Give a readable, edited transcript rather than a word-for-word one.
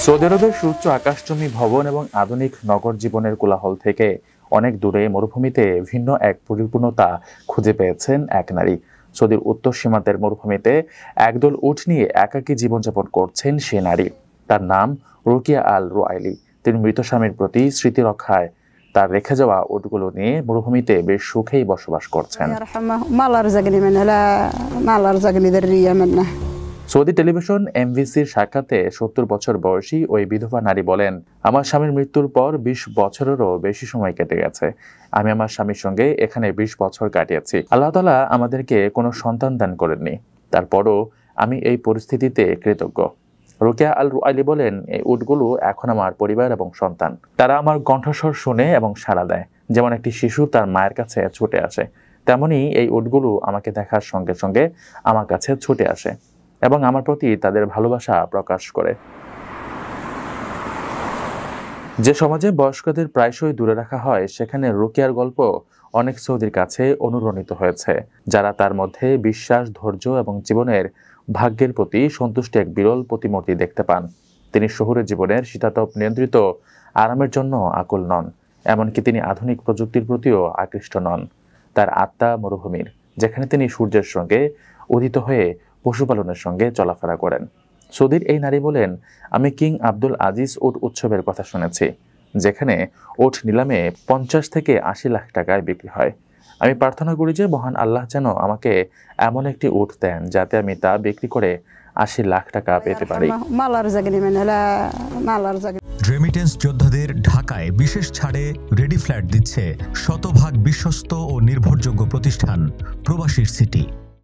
Saudi আরবের সুউচ্চ আকাশচুম্বী ভবন এবং আধুনিক নগর জীবনের কোলাহল থেকে অনেক দূরে মরুভূমিতে ভিন্ন এক পরিপূর্ণতা খুঁজে পেয়েছেন এক নারী। সৌদির উত্তর সীমান্তের মরুভূমিতে একদল উট নিয়ে একাকী জীবনযাপন করছেন সে নারী। তার নাম রুকিয়া আল রুআইলি। তিনি মৃত স্বামীর প্রতি স্মৃতি রক্ষায় তার রেখে যাওয়া উটগুলো নিয়ে মরুভূমিতে বেশ সুখেই বসবাস করছেন। সৌদি টেলিভিশন এমভিসির সাক্ষাতে ৭০ বছর বয়সী ওই বিধবা নারী বলেন, আমার স্বামীর মৃত্যুর পর ২০ বছরেরও বেশি সময় কেটে গেছে। আমি আমার স্বামীর সঙ্গে এখানে ২০ বছর কাটিয়েছি। আল্লাহ তাআলা আমাদেরকে কোনো সন্তান দান করেননি, তারপরও আমি এই পরিস্থিতিতে কৃতজ্ঞ। রুকিয়া আল রুআইলি বলেন, এই উটগুলো এখন আমার পরিবার এবং সন্তান। তারা আমার কণ্ঠস্বর শুনে এবং সাড়া দেয়। যেমন একটি শিশু তার মায়ের কাছে ছুটে আসে, তেমনি এই উটগুলো আমাকে দেখার সঙ্গে সঙ্গে আমার কাছে ছুটে আসে এবং আমার প্রতি তাদের ভালোবাসা প্রকাশ করে। যে সমাজে বয়স্কদের প্রায়শই দূরে রাখা হয়, সেখানে রুকিয়ার গল্প অনেক সৌদির কাছে অনুরণিত হয়েছে, যারা তার মধ্যে বিশ্বাস, ধৈর্য এবং জীবনের ভাগ্যের প্রতি সন্তুষ্টি এক বিরল প্রতিমূর্তি দেখতে পান। তিনি শহুরে জীবনের শীতাতপ নিয়ন্ত্রিত আরামের জন্য আকুল নন, এমনকি তিনি আধুনিক প্রযুক্তির প্রতিও আকৃষ্ট নন। তার আত্মা মরুভূমির, যেখানে তিনি সূর্যের সঙ্গে উদিত হয়ে পশুপালনের সঙ্গে চলাফেরা করেন। সৌদির এই নারী বলেন, আমি কিং আব্দুল আজিজ উট উৎসবের কথা শুনেছি, যেখানে উট নিলামে ৫০ থেকে ৮০ লাখ টাকায় বিক্রি হয়। আমি প্রার্থনা করি যে মহান আল্লাহ যেন আমাকে এমন একটি উট দেন যাতে আমি তা বিক্রি করে ৮০ লাখ টাকা পেতে পারি। রেমিটেন্স যোদ্ধাদের ঢাকায় বিশেষ ছাড়ে রেডি ফ্ল্যাট দিচ্ছে শতভাগ বিশ্বস্ত ও নির্ভরযোগ্য প্রতিষ্ঠান প্রবাসীর সিটি।